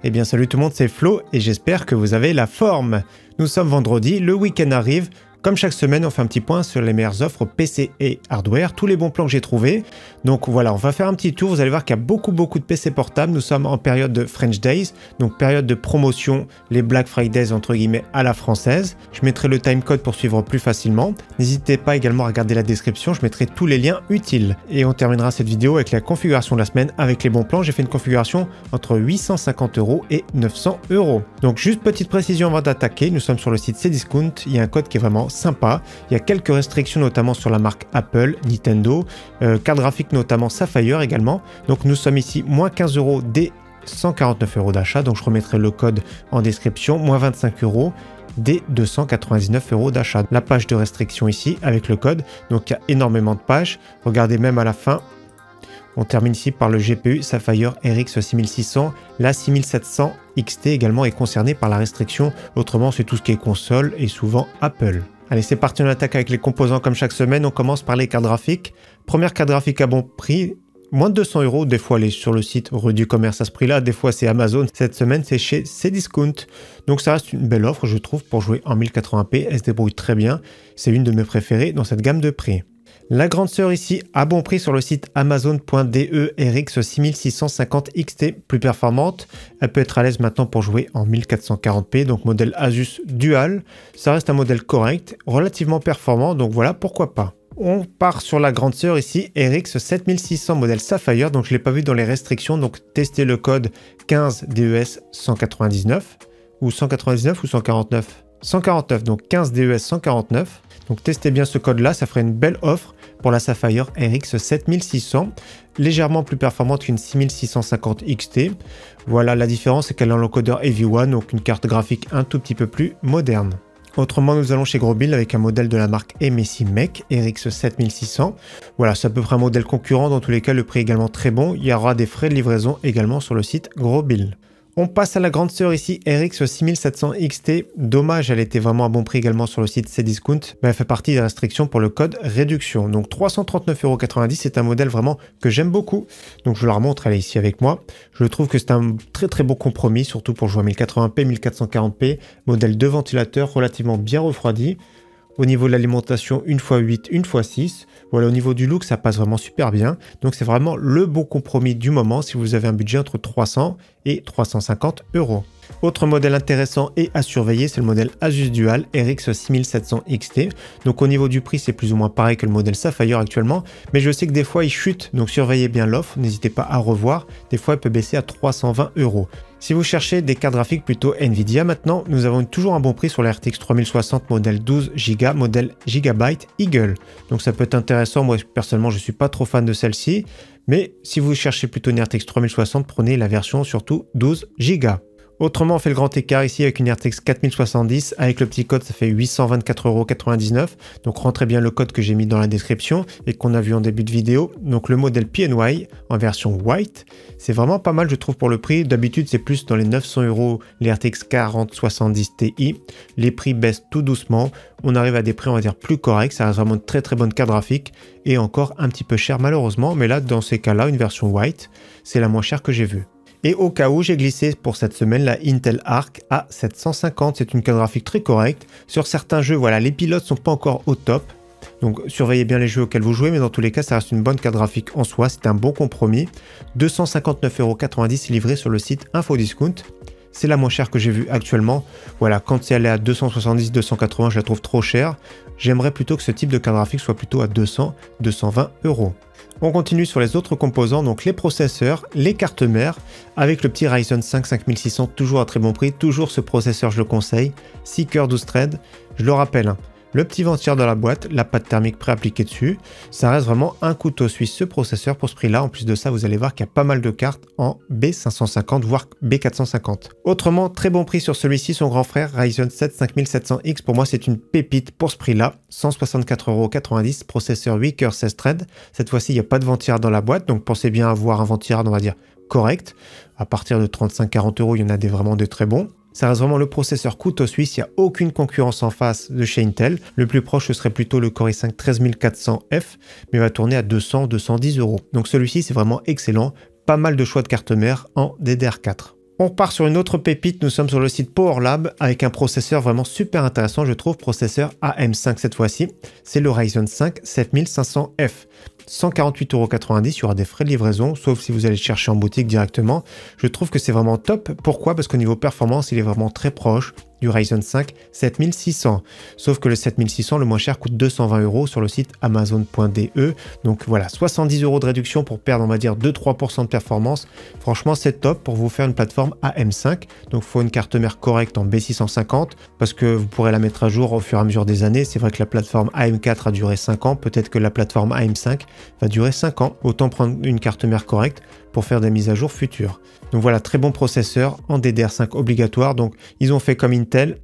Eh bien salut tout le monde, c'est Flo et j'espère que vous avez la forme. Nous sommes vendredi, le week-end arrive. Comme chaque semaine, on fait un petit point sur les meilleures offres PC et hardware, tous les bons plans que j'ai trouvés. Donc voilà, on va faire un petit tour, vous allez voir qu'il y a beaucoup de PC portables. Nous sommes en période de French Days, donc période de promotion, les Black Fridays entre guillemets à la française. Je mettrai le timecode pour suivre plus facilement. N'hésitez pas également à regarder la description, je mettrai tous les liens utiles. Et on terminera cette vidéo avec la configuration de la semaine avec les bons plans. J'ai fait une configuration entre 850 € et 900 €. Donc juste petite précision avant d'attaquer, nous sommes sur le site Cdiscount, il y a un code qui est vraiment sympa. Il y a quelques restrictions notamment sur la marque Apple, Nintendo, carte graphique notamment Sapphire également. Donc nous sommes ici moins 15 € dès 149 € d'achat. Donc je remettrai le code en description, moins 25 € dès 299 € d'achat. La page de restriction ici avec le code. Donc il y a énormément de pages. Regardez même à la fin. On termine ici par le GPU Sapphire RX 6600. La 6700 XT également est concernée par la restriction. Autrement, c'est tout ce qui est console et souvent Apple. Allez, c'est parti, on attaque avec les composants comme chaque semaine. On commence par les cartes graphiques. Première carte graphique à bon prix, moins de 200 €. Des fois, elle est sur le site rue du commerce à ce prix-là. Des fois, c'est Amazon. Cette semaine, c'est chez Cdiscount. Donc, ça reste une belle offre, je trouve, pour jouer en 1080p. Elle se débrouille très bien. C'est une de mes préférées dans cette gamme de prix. La grande sœur ici, à bon prix sur le site amazon.de, RX 6650 XT, plus performante. Elle peut être à l'aise maintenant pour jouer en 1440p, donc modèle Asus Dual. Ça reste un modèle correct, relativement performant, donc voilà, pourquoi pas. On part sur la grande sœur ici, RX 7600 modèle Sapphire, donc je ne l'ai pas vu dans les restrictions, donc testez le code 15 DES 199, ou 199 ou 149 149, donc 15 DES 149. Donc testez bien ce code-là, ça ferait une belle offre pour la Sapphire RX 7600, légèrement plus performante qu'une 6650 XT. Voilà, la différence, c'est qu'elle a l'encodeur EV1, donc une carte graphique un tout petit peu plus moderne. Autrement, nous allons chez Grobil avec un modèle de la marque MSI Mech RX 7600. Voilà, c'est à peu près un modèle concurrent, dans tous les cas, le prix est également très bon. Il y aura des frais de livraison également sur le site Grobil. On passe à la grande sœur ici, RX 6700 XT. Dommage, elle était vraiment à bon prix également sur le site Cdiscount, mais elle fait partie des restrictions pour le code réduction. Donc 339,90 €, c'est un modèle vraiment que j'aime beaucoup. Donc je vous la remontre, elle est ici avec moi. Je trouve que c'est un très bon compromis, surtout pour jouer à 1080p, 1440p. Modèle de ventilateur relativement bien refroidi. Au niveau de l'alimentation, 1x8, 1x6. Voilà, au niveau du look, ça passe vraiment super bien. Donc, c'est vraiment le bon compromis du moment si vous avez un budget entre 300 et 350 €. Autre modèle intéressant et à surveiller, c'est le modèle Asus Dual RX 6700 XT. Donc, au niveau du prix, c'est plus ou moins pareil que le modèle Sapphire actuellement. Mais je sais que des fois, il chute. Donc, surveillez bien l'offre. N'hésitez pas à revoir. Des fois, elle peut baisser à 320 €. Si vous cherchez des cartes graphiques plutôt Nvidia maintenant, nous avons toujours un bon prix sur la RTX 3060 modèle 12 Go, modèle Gigabyte Eagle. Donc ça peut être intéressant, moi personnellement je ne suis pas trop fan de celle-ci, mais si vous cherchez plutôt une RTX 3060, prenez la version surtout 12 Go. Autrement, on fait le grand écart ici avec une RTX 4070. Avec le petit code, ça fait 824,99 €. Donc, rentrez bien le code que j'ai mis dans la description et qu'on a vu en début de vidéo. Donc, le modèle PNY en version white. C'est vraiment pas mal, je trouve, pour le prix. D'habitude, c'est plus dans les 900 € les RTX 4070 Ti. Les prix baissent tout doucement. On arrive à des prix, on va dire, plus corrects. Ça reste vraiment une très bonne carte graphique et encore un petit peu cher, malheureusement. Mais là, dans ces cas-là, une version white, c'est la moins chère que j'ai vue. Et au cas où, j'ai glissé pour cette semaine la Intel Arc A750. C'est une carte graphique très correcte. Sur certains jeux, voilà, les pilotes sont pas encore au top. Donc surveillez bien les jeux auxquels vous jouez, mais dans tous les cas, ça reste une bonne carte graphique en soi. C'est un bon compromis. 259,90 € livré sur le site Infodiscount. C'est la moins chère que j'ai vue actuellement. Voilà, quand c'est allé à 270, 280, je la trouve trop chère. J'aimerais plutôt que ce type de carte graphique soit plutôt à 200, 220 €. On continue sur les autres composants, donc les processeurs, les cartes mères, avec le petit Ryzen 5 5600, toujours à très bon prix, toujours ce processeur je le conseille, 6 cœurs 12 threads, je le rappelle, hein, le petit ventilateur dans la boîte, la pâte thermique pré-appliquée dessus, ça reste vraiment un couteau suisse ce processeur pour ce prix-là. En plus de ça, vous allez voir qu'il y a pas mal de cartes en B550 voire B450. Autrement, très bon prix sur celui-ci, son grand frère Ryzen 7 5700X, pour moi c'est une pépite pour ce prix-là, 164,90 €, processeur 8 cœurs 16 threads. Cette fois-ci, il n'y a pas de ventilateur dans la boîte, donc pensez bien avoir un ventilateur, on va dire, correct. À partir de 35-40 €, il y en a vraiment des très bons. Ça reste vraiment le processeur couteau suisse, il n'y a aucune concurrence en face de chez Intel. Le plus proche, ce serait plutôt le Core i5 13400F, mais il va tourner à 200-210 €. Donc celui-ci, c'est vraiment excellent. Pas mal de choix de carte mère en DDR4. On repart sur une autre pépite, nous sommes sur le site PowerLab avec un processeur vraiment super intéressant, je trouve, processeur AM5 cette fois-ci. C'est le Ryzen 5 7500F. 148,90 €, il y aura des frais de livraison, sauf si vous allez le chercher en boutique directement. Je trouve que c'est vraiment top. Pourquoi? Parce qu'au niveau performance, il est vraiment très proche du Ryzen 5 7600. Sauf que le 7600, le moins cher, coûte 220 € sur le site amazon.de. Donc voilà, 70 € de réduction pour perdre, on va dire, 2-3% de performance. Franchement, c'est top pour vous faire une plateforme AM5. Donc il faut une carte mère correcte en B650 parce que vous pourrez la mettre à jour au fur et à mesure des années. C'est vrai que la plateforme AM4 a duré 5 ans. Peut-être que la plateforme AM5 va durer 5 ans. Autant prendre une carte mère correcte pour faire des mises à jour futures. Donc voilà, très bon processeur en DDR5 obligatoire. Donc ils ont fait comme Intel,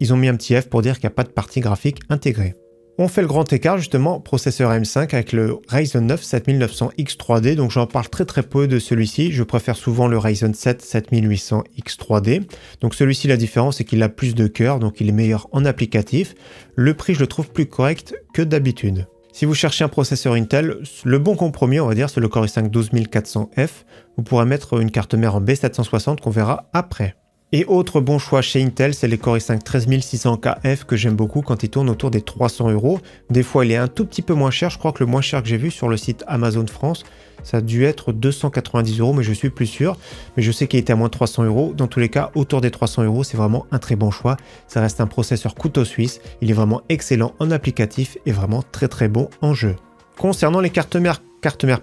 ils ont mis un petit F pour dire qu'il n'y a pas de partie graphique intégrée. On fait le grand écart justement, processeur AM5 avec le Ryzen 9 7900X 3D. Donc j'en parle très peu de celui-ci. Je préfère souvent le Ryzen 7 7800X 3D. Donc celui-ci, la différence c'est qu'il a plus de cœur, donc il est meilleur en applicatif. Le prix, je le trouve plus correct que d'habitude. Si vous cherchez un processeur Intel, le bon compromis, on va dire, c'est le Core i5 12400F. Vous pourrez mettre une carte mère en B760 qu'on verra après. Et autre bon choix chez Intel, c'est les Core i5 13600KF que j'aime beaucoup quand ils tournent autour des 300 €. Des fois, il est un tout petit peu moins cher. Je crois que le moins cher que j'ai vu sur le site Amazon France, ça a dû être 290 €, mais je suis plus sûr. Mais je sais qu'il était à moins de 300 €. Dans tous les cas, autour des 300 €, c'est vraiment un très bon choix. Ça reste un processeur couteau suisse. Il est vraiment excellent en applicatif et vraiment très bon en jeu. Concernant les cartes mères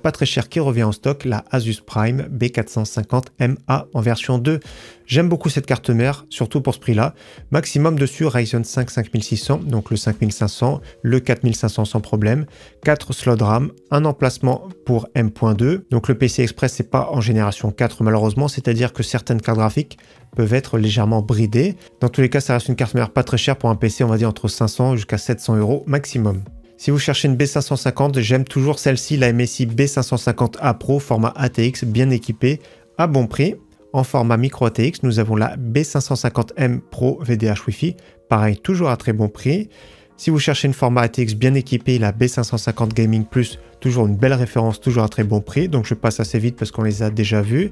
pas très chère qui revient en stock, la Asus Prime B450MA en version 2. J'aime beaucoup cette carte mère, surtout pour ce prix-là. Maximum dessus, Ryzen 5 5600, donc le 5500, le 4500 sans problème, 4 slots RAM, un emplacement pour M.2. Donc le PCI Express, c'est pas en génération 4 malheureusement, c'est-à-dire que certaines cartes graphiques peuvent être légèrement bridées. Dans tous les cas, ça reste une carte mère pas très chère pour un PC, on va dire entre 500 jusqu'à 700 € maximum. Si vous cherchez une B550, j'aime toujours celle-ci, la MSI B550A Pro, format ATX bien équipé, à bon prix. En format micro ATX, nous avons la B550M Pro VDH Wi-Fi, pareil, toujours à très bon prix. Si vous cherchez une format ATX bien équipé, la B550 Gaming Plus, toujours une belle référence, toujours à très bon prix, donc je passe assez vite parce qu'on les a déjà vus.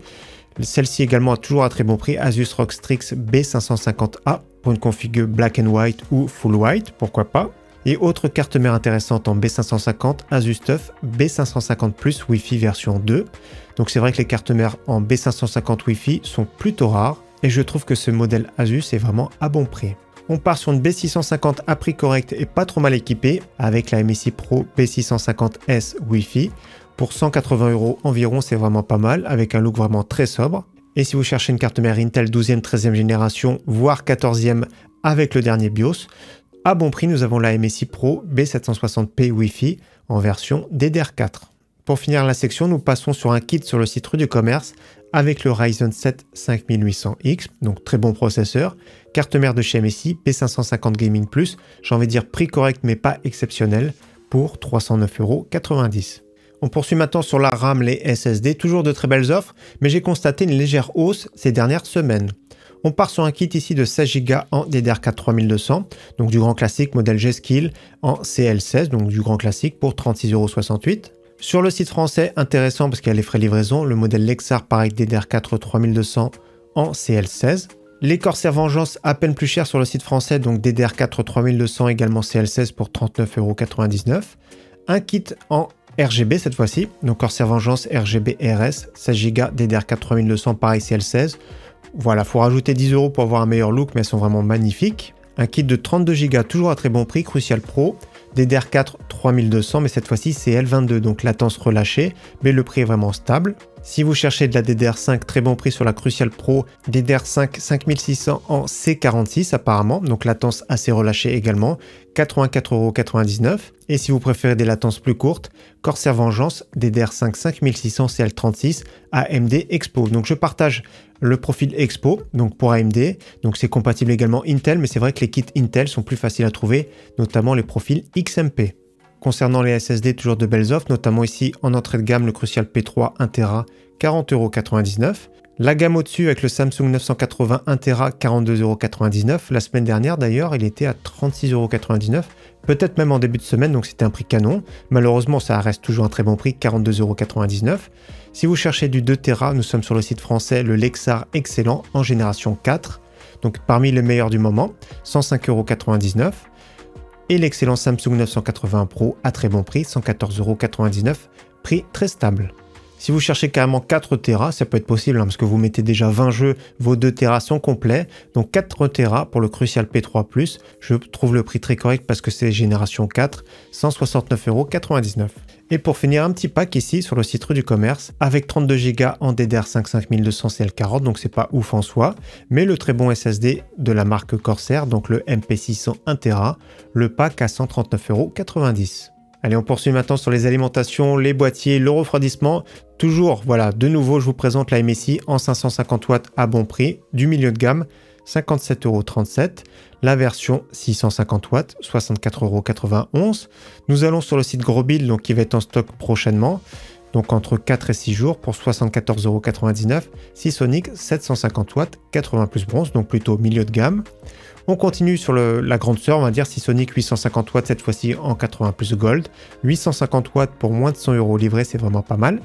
Celle-ci également toujours à très bon prix, Asus ROG Strix B550A pour une config Black and White ou Full White, pourquoi pas. Et autre carte mère intéressante en B550, Asus TUF B550 Plus Wi-Fi version 2. Donc c'est vrai que les cartes mères en B550 Wi-Fi sont plutôt rares et je trouve que ce modèle Asus est vraiment à bon prix. On part sur une B650 à prix correct et pas trop mal équipée avec la MSI Pro B650S Wi-Fi. Pour 180 € environ, c'est vraiment pas mal avec un look vraiment très sobre. Et si vous cherchez une carte mère Intel 12e, 13e génération, voire 14e avec le dernier BIOS, à bon prix, nous avons la MSI Pro B760p Wi-Fi en version DDR4. Pour finir la section, nous passons sur un kit sur le site Rue du Commerce avec le Ryzen 7 5800X, donc très bon processeur, carte mère de chez MSI B550 Gaming Plus, j'ai envie de dire prix correct mais pas exceptionnel, pour 309,90 €. On poursuit maintenant sur la RAM, les SSD, toujours de très belles offres, mais j'ai constaté une légère hausse ces dernières semaines. On part sur un kit ici de 16 Go en DDR4 3200, donc du grand classique modèle G-Skill en CL16, donc du grand classique pour 36,68 €. Sur le site français, intéressant parce qu'il y a les frais de livraison, le modèle Lexar pareil DDR4 3200 en CL16. Les Corsair Vengeance à peine plus cher sur le site français, donc DDR4 3200 également CL16 pour 39,99 €. Un kit en RGB cette fois-ci, donc Corsair Vengeance RGB RS, 16 Go DDR4 3200 pareil CL16. Voilà, faut rajouter 10 € pour avoir un meilleur look, mais elles sont vraiment magnifiques. Un kit de 32 Go, toujours à très bon prix, Crucial Pro, DDR4 3200, mais cette fois-ci c'est L22, donc latence relâchée, mais le prix est vraiment stable. Si vous cherchez de la DDR5, très bon prix sur la Crucial Pro, DDR5 5600 en C46 apparemment, donc latence assez relâchée également, 84,99 €. Et si vous préférez des latences plus courtes, Corsair Vengeance, DDR5 5600 CL36 AMD Expo. Donc je partage le profil Expo, donc pour AMD, donc c'est compatible également Intel, mais c'est vrai que les kits Intel sont plus faciles à trouver, notamment les profils XMP. Concernant les SSD, toujours de belles offres, notamment ici en entrée de gamme le Crucial P3 1 Tera, 40,99 €. La gamme au-dessus avec le Samsung 980 1TB 42,99 €. La semaine dernière d'ailleurs, il était à 36,99 €. Peut-être même en début de semaine, donc c'était un prix canon. Malheureusement, ça reste toujours un très bon prix, 42,99 €. Si vous cherchez du 2 Tera, nous sommes sur le site français, le Lexar Excellent en génération 4. Donc parmi les meilleurs du moment, 105,99 €. Et l'excellent Samsung 980 Pro à très bon prix, 114,99 €. Prix très stable. Si vous cherchez carrément 4 Tera, ça peut être possible parce que vous mettez déjà 20 jeux, vos 2 Tera sont complets. Donc 4 Tera pour le Crucial P3+, je trouve le prix très correct parce que c'est génération 4, 169,99 €. Et pour finir, un petit pack ici sur le site Rue du Commerce avec 32 Go en DDR5 5200 CL40, donc c'est pas ouf en soi, mais le très bon SSD de la marque Corsair, donc le MP600 1 Tera, le pack à 139,90 €. Allez, on poursuit maintenant sur les alimentations, les boîtiers, le refroidissement. Toujours, voilà, de nouveau, je vous présente la MSI en 550 watts à bon prix, du milieu de gamme, 57,37 €. La version 650 watts, 64,91 €. Nous allons sur le site Grosbuild, donc qui va être en stock prochainement, donc entre 4 et 6 jours pour 74,99 €. Seasonic 750 watts, 80 plus bronze, donc plutôt milieu de gamme. On continue sur la grande sœur, on va dire Seasonic 850 watts, cette fois-ci en 80 plus gold. 850 watts pour moins de 100 € livré, c'est vraiment pas mal.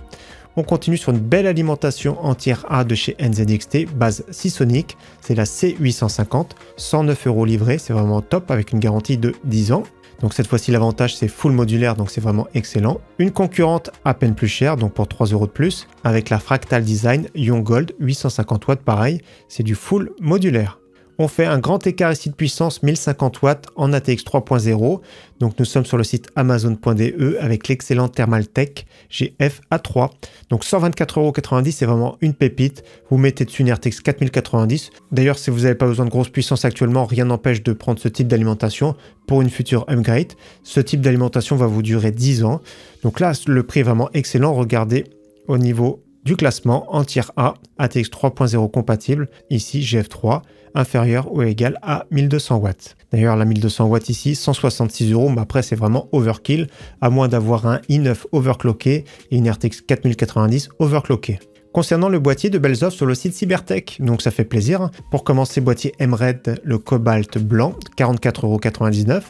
On continue sur une belle alimentation en tiers A de chez NZXT, base Seasonic. C'est la C850, 109 € livré, c'est vraiment top avec une garantie de 10 ans. Donc cette fois-ci, l'avantage, c'est full modulaire, donc c'est vraiment excellent. Une concurrente à peine plus chère, donc pour 3 € de plus, avec la Fractal Design Young Gold, 850 watts, pareil, c'est du full modulaire. On fait un grand écart ici de puissance, 1050 watts en ATX 3.0. Donc nous sommes sur le site amazon.de avec l'excellent Thermaltake GF A3. Donc 124,90 €, c'est vraiment une pépite. Vous mettez dessus une RTX 4090. D'ailleurs, si vous n'avez pas besoin de grosse puissance actuellement, rien n'empêche de prendre ce type d'alimentation pour une future upgrade. Ce type d'alimentation va vous durer 10 ans. Donc là, le prix est vraiment excellent. Regardez au niveau du classement en tier A, ATX 3.0 compatible, ici GF3, inférieur ou égal à 1200 watts. D'ailleurs, la 1200 watts ici, 166 €, mais après c'est vraiment overkill, à moins d'avoir un i9 overclocké et une RTX 4090 overclocké. Concernant le boîtier, de belles offres sur le site Cybertech, donc ça fait plaisir. Pour commencer, boîtier M-Red, le cobalt blanc, 44,99 €.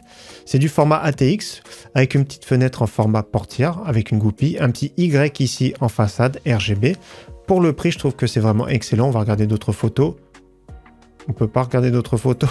C'est du format ATX, avec une petite fenêtre en format portière, avec une goupille, un petit Y ici en façade RGB. Pour le prix, je trouve que c'est vraiment excellent. On va regarder d'autres photos. On peut pas regarder d'autres photos.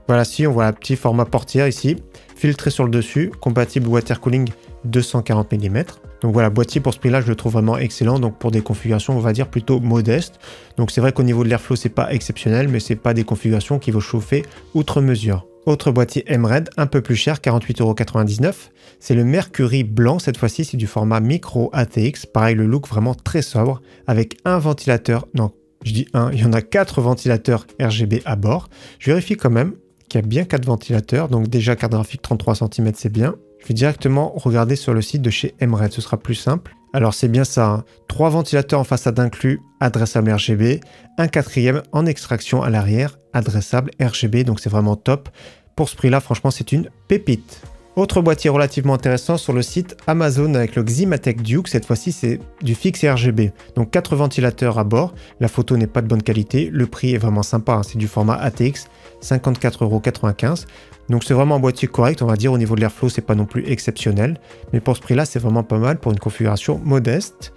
Voilà, si, on voit un petit format portière ici, filtré sur le dessus, compatible water cooling 240 mm. Donc voilà, boîtier pour ce prix-là, je le trouve vraiment excellent. Donc pour des configurations, on va dire plutôt modestes. Donc c'est vrai qu'au niveau de l'airflow, c'est pas exceptionnel, mais c'est pas des configurations qui vont chauffer outre mesure. Autre boîtier M-Red, un peu plus cher, 48,99 €. C'est le Mercury blanc, cette fois-ci, c'est du format micro ATX. Pareil, le look vraiment très sobre, avec un ventilateur, non, je dis un, il y en a 4 ventilateurs RGB à bord. Je vérifie quand même qu'il y a bien 4 ventilateurs, donc déjà carte graphique 33 cm, c'est bien. Je vais directement regarder sur le site de chez M-Red, ce sera plus simple. Alors c'est bien ça, hein. 3 ventilateurs en façade inclus, adressable RGB, un quatrième en extraction à l'arrière, adressable RGB, donc c'est vraiment top. Pour ce prix-là, franchement, c'est une pépite. Autre boîtier relativement intéressant sur le site Amazon avec le Ximatec Duke, cette fois-ci c'est du fixe RGB. Donc 4 ventilateurs à bord, la photo n'est pas de bonne qualité, le prix est vraiment sympa, hein. C'est du format ATX, 54,95 €. Donc c'est vraiment un boîtier correct, on va dire, au niveau de l'airflow, c'est pas non plus exceptionnel. Mais pour ce prix-là, c'est vraiment pas mal pour une configuration modeste.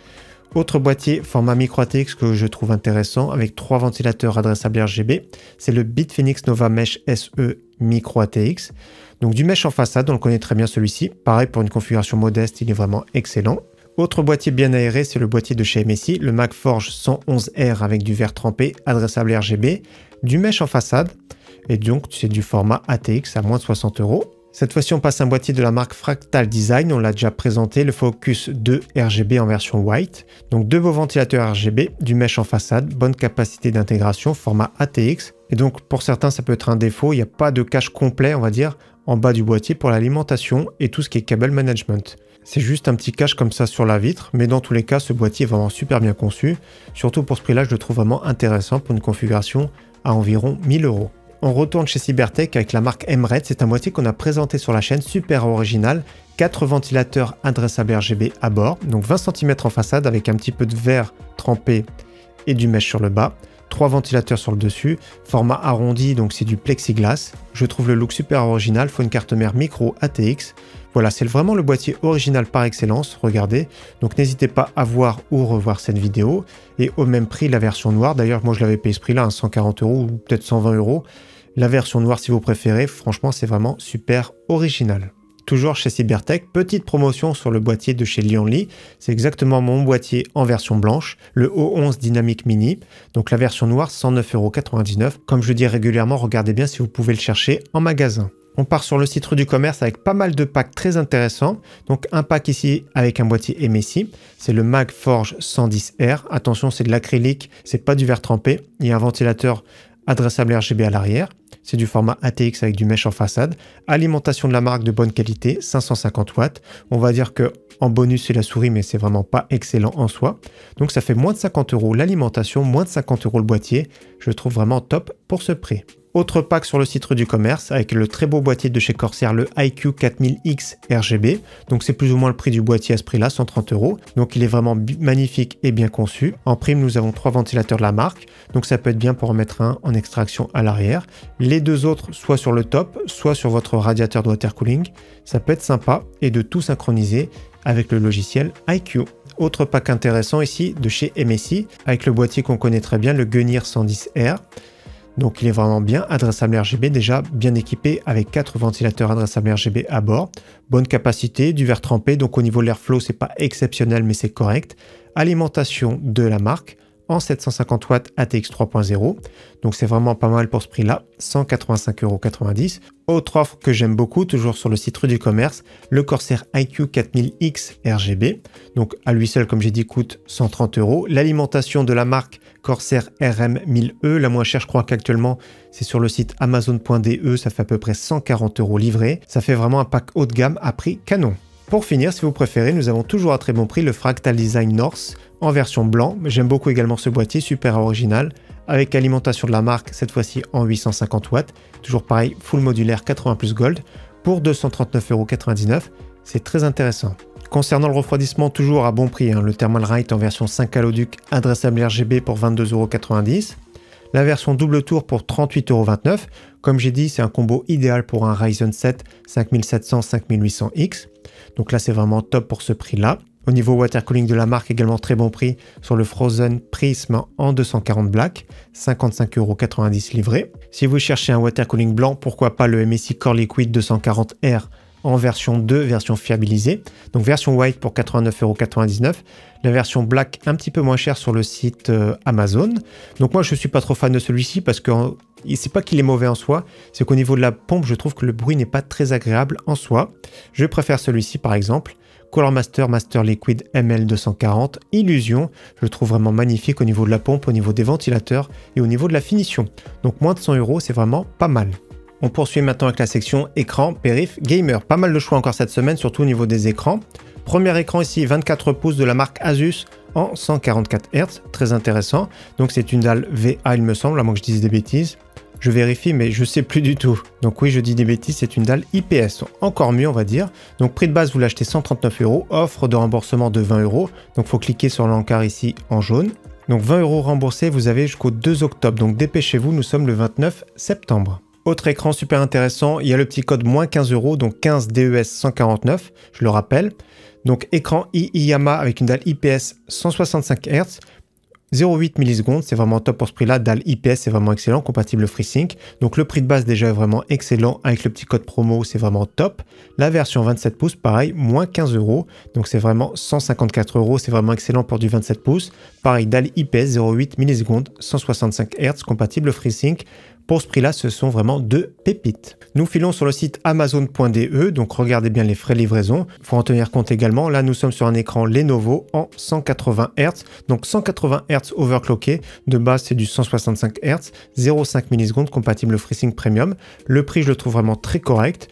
Autre boîtier format micro ATX que je trouve intéressant avec 3 ventilateurs adressables RGB, c'est le Bitfenix Nova Mesh SE Micro ATX. Donc du mesh en façade, on le connaît très bien celui-ci. Pareil, pour une configuration modeste, il est vraiment excellent. Autre boîtier bien aéré, c'est le boîtier de chez MSI, le MagForge 111R avec du verre trempé, adressable RGB, du mesh en façade, et donc c'est du format ATX à moins de 60 €. Cette fois-ci, on passe un boîtier de la marque Fractal Design, on l'a déjà présenté, le Focus 2 RGB en version white. Donc 2 beaux ventilateurs RGB, du mesh en façade, bonne capacité d'intégration, format ATX. Et donc pour certains, ça peut être un défaut, il n'y a pas de cache complet, on va dire, en bas du boîtier pour l'alimentation et tout ce qui est cable management. C'est juste un petit cache comme ça sur la vitre, mais dans tous les cas, ce boîtier est vraiment super bien conçu. Surtout pour ce prix-là, je le trouve vraiment intéressant pour une configuration à environ 1000 €. On retourne chez Cybertech avec la marque M-Red, c'est un boîtier qu'on a présenté sur la chaîne, super original, 4 ventilateurs adressables RGB à bord, donc 20 cm en façade avec un petit peu de verre trempé et du mesh sur le bas. 3 ventilateurs sur le dessus, format arrondi, donc c'est du plexiglas. Je trouve le look super original, faut une carte mère micro ATX. Voilà, c'est vraiment le boîtier original par excellence, regardez. Donc n'hésitez pas à voir ou revoir cette vidéo. Et au même prix, la version noire, d'ailleurs moi je l'avais payé ce prix-là, 140 € ou peut-être 120 €. La version noire si vous préférez, franchement c'est vraiment super original. Toujours chez Cybertech, petite promotion sur le boîtier de chez Lionly. C'est exactement mon boîtier en version blanche, le O11 Dynamic Mini. Donc la version noire, 109,99 €. Comme je dis régulièrement, regardez bien si vous pouvez le chercher en magasin. On part sur le site Rue du Commerce avec pas mal de packs très intéressants. Donc un pack ici avec un boîtier MSI, c'est le Magforge 110R. Attention, c'est de l'acrylique, c'est pas du verre trempé. Il y a un ventilateur adressable RGB à l'arrière. C'est du format ATX avec du mesh en façade. Alimentation de la marque de bonne qualité, 550 watts. On va dire que en bonus c'est la souris, mais c'est vraiment pas excellent en soi. Donc ça fait moins de 50 € l'alimentation, moins de 50 € le boîtier. Je trouve vraiment top pour ce prix. Autre pack sur le site Rue du Commerce avec le très beau boîtier de chez Corsair, le IQ 4000X RGB. Donc c'est plus ou moins le prix du boîtier à ce prix-là, 130 €. Donc il est vraiment magnifique et bien conçu. En prime, nous avons 3 ventilateurs de la marque. Donc ça peut être bien pour en mettre un en extraction à l'arrière. Les deux autres, soit sur le top, soit sur votre radiateur de water cooling. Ça peut être sympa et de tout synchroniser avec le logiciel IQ. Autre pack intéressant ici de chez MSI avec le boîtier qu'on connaît très bien, le Gunnir 110R. Donc il est vraiment bien, adressable RGB, déjà bien équipé avec 4 ventilateurs adressables RGB à bord. Bonne capacité, du verre trempé, donc au niveau de l'airflow c'est pas exceptionnel mais c'est correct. Alimentation de la marque en 750 watts ATX 3.0. Donc c'est vraiment pas mal pour ce prix-là, 185,90 €. Autre offre que j'aime beaucoup, toujours sur le site Rue du Commerce, le Corsair IQ 4000X RGB. Donc à lui seul, comme j'ai dit, coûte 130 €. L'alimentation de la marque Corsair RM1000E, la moins chère, je crois qu'actuellement c'est sur le site amazon.de, ça fait à peu près 140 € livré. Ça fait vraiment un pack haut de gamme à prix canon. Pour finir, si vous préférez, nous avons toujours à très bon prix le Fractal Design North en version blanc. J'aime beaucoup également ce boîtier, super original, avec alimentation de la marque, cette fois-ci en 850 watts. Toujours pareil, full modulaire 80 plus gold pour 239,99 €. C'est très intéressant. Concernant le refroidissement, toujours à bon prix, le Thermalright en version 5 haloduc adressable RGB pour 22,90 €. La version double tour pour 38,29 €. Comme j'ai dit, c'est un combo idéal pour un Ryzen 7 5700-5800X. Donc là, c'est vraiment top pour ce prix-là. Au niveau water cooling de la marque, également très bon prix sur le Frozen Prism en 240 Black, 55,90 € livré. Si vous cherchez un water cooling blanc, pourquoi pas le MSI Core Liquid 240R en version 2, version fiabilisée. Donc version white pour 89,99 €. La version black un petit peu moins chère sur le site Amazon. Donc moi je suis pas trop fan de celui-ci parce que c'est pas qu'il est mauvais en soi, c'est qu'au niveau de la pompe je trouve que le bruit n'est pas très agréable en soi. Je préfère celui-ci par exemple. Color Master Liquid ML240 Illusion, je le trouve vraiment magnifique au niveau de la pompe, au niveau des ventilateurs et au niveau de la finition. Donc moins de 100 €, c'est vraiment pas mal. On poursuit maintenant avec la section écran périph gamer. Pas mal de choix encore cette semaine, surtout au niveau des écrans. Premier écran ici, 24 pouces de la marque Asus en 144 Hz, très intéressant. Donc c'est une dalle VA il me semble, à moins que je dise des bêtises. Je vérifie mais je sais plus du tout. Donc oui, je dis des bêtises, c'est une dalle IPS, encore mieux on va dire. Donc prix de base, vous l'achetez 139 €, offre de remboursement de 20 €. Donc faut cliquer sur l'encart ici en jaune. Donc 20 € remboursés, vous avez jusqu'au 2 octobre. Donc dépêchez-vous, nous sommes le 29 septembre. Autre écran super intéressant, il y a le petit code moins 15 €, donc 15 DES 149, je le rappelle. Donc écran IYAMA avec une dalle IPS 165 Hz, 0,8 millisecondes, c'est vraiment top pour ce prix-là. Dalle IPS, c'est vraiment excellent, compatible FreeSync. Donc le prix de base déjà est vraiment excellent, avec le petit code promo, c'est vraiment top. La version 27 pouces, pareil, moins 15 €, donc c'est vraiment 154 €, c'est vraiment excellent pour du 27 pouces. Pareil, dalle IPS, 0,8 millisecondes, 165 Hz, compatible FreeSync. Pour ce prix-là, ce sont vraiment deux pépites. Nous filons sur le site amazon.de, donc regardez bien les frais de livraison. Il faut en tenir compte également. Là, nous sommes sur un écran Lenovo en 180 Hz. Donc 180 Hz overclocké. De base, c'est du 165 Hz, 0,5 millisecondes, compatible FreeSync Premium. Le prix, je le trouve vraiment très correct.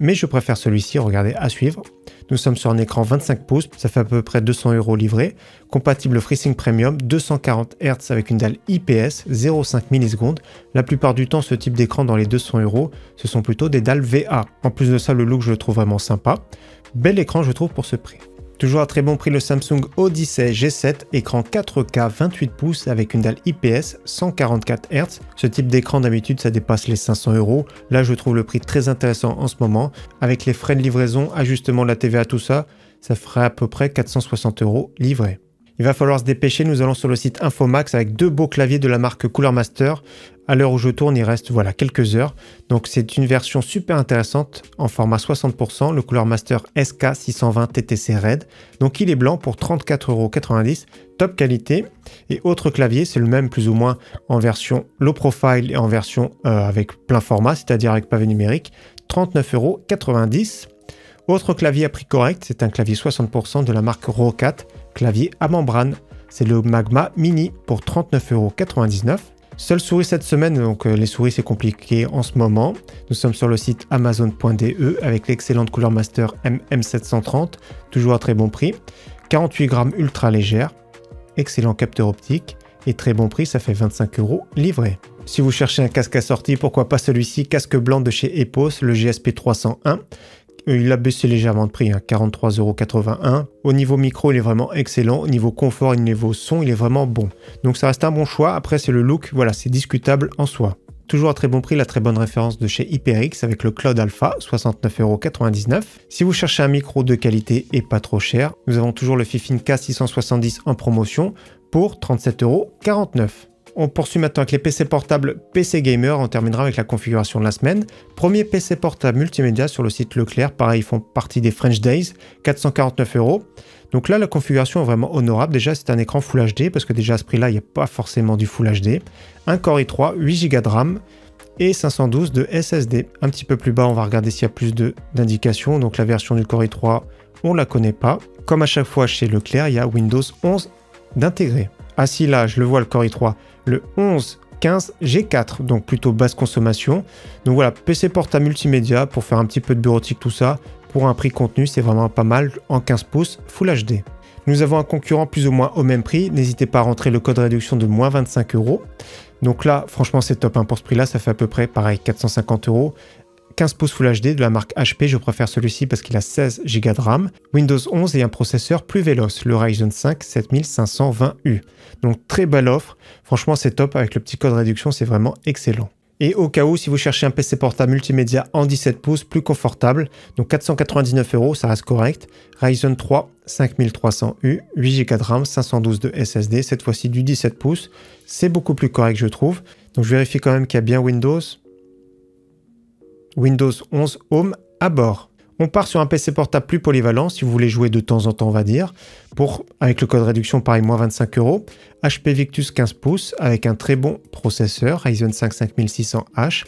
Mais je préfère celui-ci, regardez, à suivre. Nous sommes sur un écran 25 pouces, ça fait à peu près 200 € livré. Compatible FreeSync Premium, 240 Hz avec une dalle IPS, 0,5 millisecondes. La plupart du temps, ce type d'écran dans les 200 €, ce sont plutôt des dalles VA. En plus de ça, le look, je le trouve vraiment sympa. Bel écran, je trouve, pour ce prix. Toujours à très bon prix le Samsung Odyssey G7, écran 4K 28 pouces avec une dalle IPS 144 Hz. Ce type d'écran d'habitude ça dépasse les 500 €. Là je trouve le prix très intéressant en ce moment. Avec les frais de livraison, ajustement de la TVA, tout ça, ça ferait à peu près 460 € livrés. Il va falloir se dépêcher, nous allons sur le site Infomax avec deux beaux claviers de la marque Cooler Master. À l'heure où je tourne, il reste voilà, quelques heures. Donc c'est une version super intéressante en format 60%, le Cooler Master SK620 TTC Red. Donc il est blanc pour 34,90 €, top qualité. Et autre clavier, c'est le même plus ou moins en version low profile et en version avec plein format, c'est-à-dire avec pavé numérique, 39,90 €. Autre clavier à prix correct, c'est un clavier 60% de la marque Roccat, clavier à membrane. C'est le Magma Mini pour 39,99 €. Seule souris cette semaine, donc les souris c'est compliqué en ce moment. Nous sommes sur le site amazon.de avec l'excellente Cooler Master MM730, toujours à très bon prix. 48 grammes ultra légère, excellent capteur optique et très bon prix, ça fait 25 € livré. Si vous cherchez un casque assorti, pourquoi pas celui-ci, casque blanc de chez Epos, le GSP 301. Il a baissé légèrement de prix, 43,81 €. Au niveau micro, il est vraiment excellent. Au niveau confort et au niveau son, il est vraiment bon. Donc ça reste un bon choix. Après, c'est le look, voilà, c'est discutable en soi. Toujours à très bon prix, la très bonne référence de chez HyperX avec le Cloud Alpha, 69,99 €. Si vous cherchez un micro de qualité et pas trop cher, nous avons toujours le Fifine K670 en promotion pour 37,49 €. On poursuit maintenant avec les PC portables PC Gamer, on terminera avec la configuration de la semaine. Premier PC portable multimédia sur le site Leclerc, pareil, ils font partie des French Days, 449 €. Donc là, la configuration est vraiment honorable. Déjà, c'est un écran Full HD, parce que déjà à ce prix-là, il n'y a pas forcément du Full HD. Un Core i3, 8 Go de RAM et 512 de SSD. Un petit peu plus bas, on va regarder s'il y a plus d'indications. Donc la version du Core i3, on ne la connaît pas. Comme à chaque fois chez Leclerc, il y a Windows 11 d'intégré. Ah si, là, je le vois, le Core i3. Le 1115 G4, donc plutôt basse consommation. Donc voilà, PC portable multimédia pour faire un petit peu de bureautique, tout ça. Pour un prix contenu, c'est vraiment pas mal en 15 pouces Full HD. Nous avons un concurrent plus ou moins au même prix. N'hésitez pas à rentrer le code réduction de moins 25 €. Donc là, franchement, c'est top. Pour ce prix-là, ça fait à peu près pareil, 450 €. 15 pouces Full HD de la marque HP, je préfère celui-ci parce qu'il a 16 Go de RAM, Windows 11 et un processeur plus véloce, le Ryzen 5 7520U. Donc très belle offre, franchement c'est top, avec le petit code réduction c'est vraiment excellent. Et au cas où, si vous cherchez un PC portable multimédia en 17 pouces, plus confortable, donc 499 €, ça reste correct, Ryzen 3 5300U, 8 Go de RAM, 512 de SSD, cette fois-ci du 17 pouces, c'est beaucoup plus correct je trouve. Donc je vérifie quand même qu'il y a bien Windows 11 Home à bord. On part sur un PC portable plus polyvalent, si vous voulez jouer de temps en temps, on va dire. Avec le code réduction, pareil, moins 25 €. HP Victus 15 pouces, avec un très bon processeur, Ryzen 5 5600H.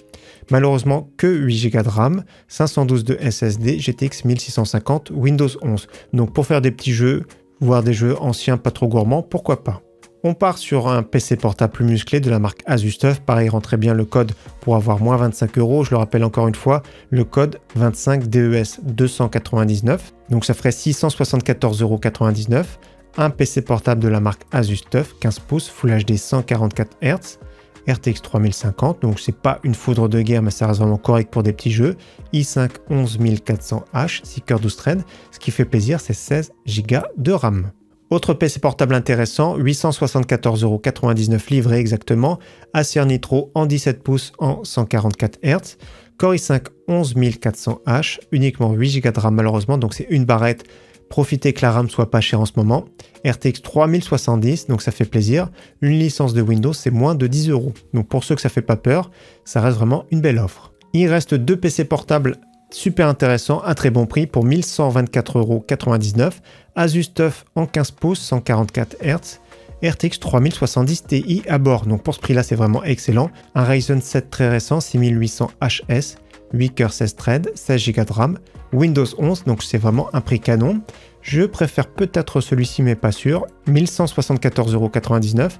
Malheureusement, que 8 Go de RAM, 512 de SSD, GTX 1650, Windows 11. Donc pour faire des petits jeux, voire des jeux anciens pas trop gourmands, pourquoi pas. On part sur un PC portable plus musclé de la marque ASUSTUF. Pareil, rentrez bien le code pour avoir moins 25 €. Je le rappelle encore une fois, le code 25DES299. Donc ça ferait 674,99 €. Un PC portable de la marque ASUSTUF, 15 pouces, Full HD 144 Hz, RTX 3050. Donc c'est pas une foudre de guerre, mais ça reste vraiment correct pour des petits jeux. i5 11400H, 6 cœurs 12 threads. Ce qui fait plaisir, c'est 16 Go de RAM. Autre PC portable intéressant, 874,99 € livré exactement, Acer Nitro en 17 pouces en 144 Hz, Core i5 11400H, uniquement 8 Go de RAM malheureusement, donc c'est une barrette, profitez que la RAM soit pas chère en ce moment, RTX 3070, donc ça fait plaisir, une licence de Windows c'est moins de 10 €, donc pour ceux que ça fait pas peur, ça reste vraiment une belle offre. Il reste deux PC portables super intéressant, à très bon prix pour 1124,99 €. ASUSTUF en 15 pouces, 144 Hz, RTX 3070 Ti à bord. Donc pour ce prix-là, c'est vraiment excellent. Un Ryzen 7 très récent, 6800 HS, 8 cœurs 16 threads, 16 Go de RAM, Windows 11, donc c'est vraiment un prix canon. Je préfère peut-être celui-ci, mais pas sûr. 1174,99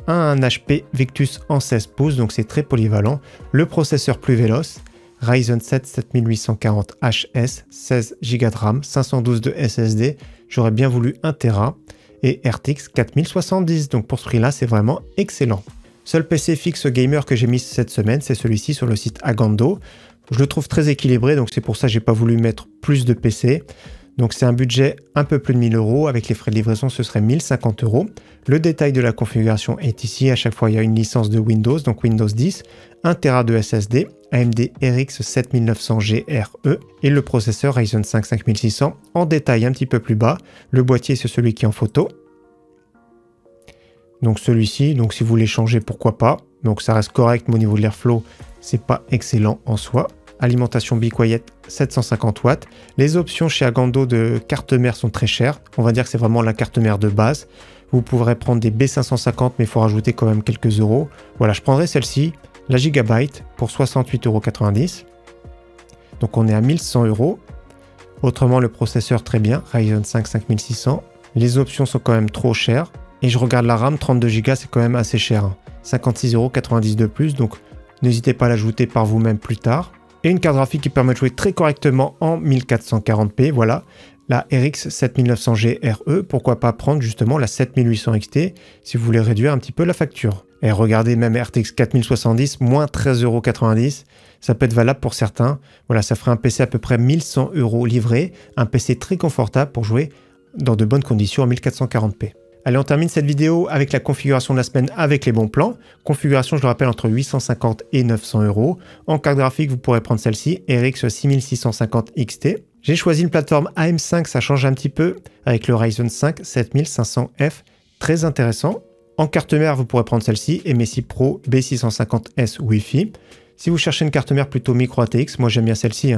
€. Un HP Victus en 16 pouces, donc c'est très polyvalent. Le processeur plus véloce. Ryzen 7 7840 HS, 16 Go de RAM, 512 de SSD, j'aurais bien voulu 1 Tera, et RTX 4070, donc pour ce prix-là, c'est vraiment excellent. Seul PC fixe gamer que j'ai mis cette semaine, c'est celui-ci sur le site Agando. Je le trouve très équilibré, donc c'est pour ça que j'ai pas voulu mettre plus de PC. Donc c'est un budget un peu plus de 1000 €. Avec les frais de livraison, ce serait 1050 €. Le détail de la configuration est ici. À chaque fois, il y a une licence de Windows, donc Windows 10, 1 Tera de SSD, AMD RX 7900G RE et le processeur Ryzen 5 5600. En détail un petit peu plus bas, le boîtier, c'est celui qui est en photo. Donc celui-ci, donc si vous voulez changer, pourquoi pas. Donc ça reste correct, mais au niveau de l'airflow, c'est pas excellent en soi. Alimentation Be Quiet 750 watts. Les options chez Agando de carte mère sont très chères. On va dire que c'est vraiment la carte mère de base. Vous pourrez prendre des B550, mais il faut rajouter quand même quelques euros. Voilà, je prendrai celle-ci, la Gigabyte, pour 68,90 €. Donc on est à 1100 €. Autrement, le processeur très bien, Ryzen 5 5600. Les options sont quand même trop chères. Et je regarde la RAM, 32 Go, c'est quand même assez cher. 56,90 € de plus, donc n'hésitez pas à l'ajouter par vous-même plus tard. Et une carte graphique qui permet de jouer très correctement en 1440p, voilà. La RX 7900G RE, pourquoi pas prendre justement la 7800 XT si vous voulez réduire un petit peu la facture. Et regardez, même RTX 4070, moins 13,90 €, ça peut être valable pour certains. Voilà, ça ferait un PC à peu près 1100 € livré, un PC très confortable pour jouer dans de bonnes conditions en 1440p. Allez, on termine cette vidéo avec la configuration de la semaine avec les bons plans. Configuration, je le rappelle, entre 850 et 900 €. En carte graphique, vous pourrez prendre celle-ci, RX 6650 XT. J'ai choisi une plateforme AM5, ça change un petit peu, avec le Ryzen 5 7500F, très intéressant. En carte mère, vous pourrez prendre celle-ci, MSI Pro B650S Wi-Fi. Si vous cherchez une carte mère plutôt micro ATX, moi j'aime bien celle-ci.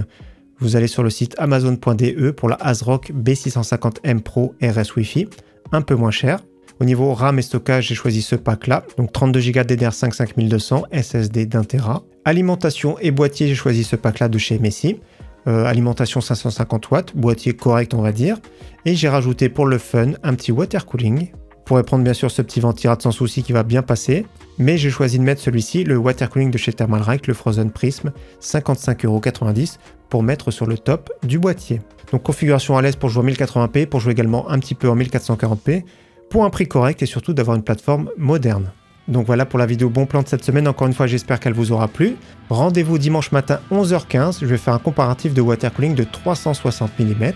Vous allez sur le site amazon.de pour la ASRock B650M Pro RS Wi-Fi. Un peu moins cher. Au niveau RAM et stockage, j'ai choisi ce pack là, donc 32 Go DDR5 5200, SSD d'1 Tera. Alimentation et boîtier, j'ai choisi ce pack là de chez MSI. Alimentation 550 watts, boîtier correct on va dire. Et j'ai rajouté pour le fun un petit water cooling. Vous pourrez prendre bien sûr ce petit ventirad sans souci qui va bien passer. Mais j'ai choisi de mettre celui-ci, le water cooling de chez Thermalright, le Frozen Prism, 55,90 € pour mettre sur le top du boîtier. Donc configuration à l'aise pour jouer en 1080p, pour jouer également un petit peu en 1440p, pour un prix correct et surtout d'avoir une plateforme moderne. Donc voilà pour la vidéo bon plan de cette semaine. Encore une fois, j'espère qu'elle vous aura plu. Rendez-vous dimanche matin 11h15. Je vais faire un comparatif de water cooling de 360 mm.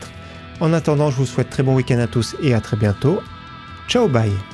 En attendant, je vous souhaite très bon week-end à tous et à très bientôt. Ciao, bye!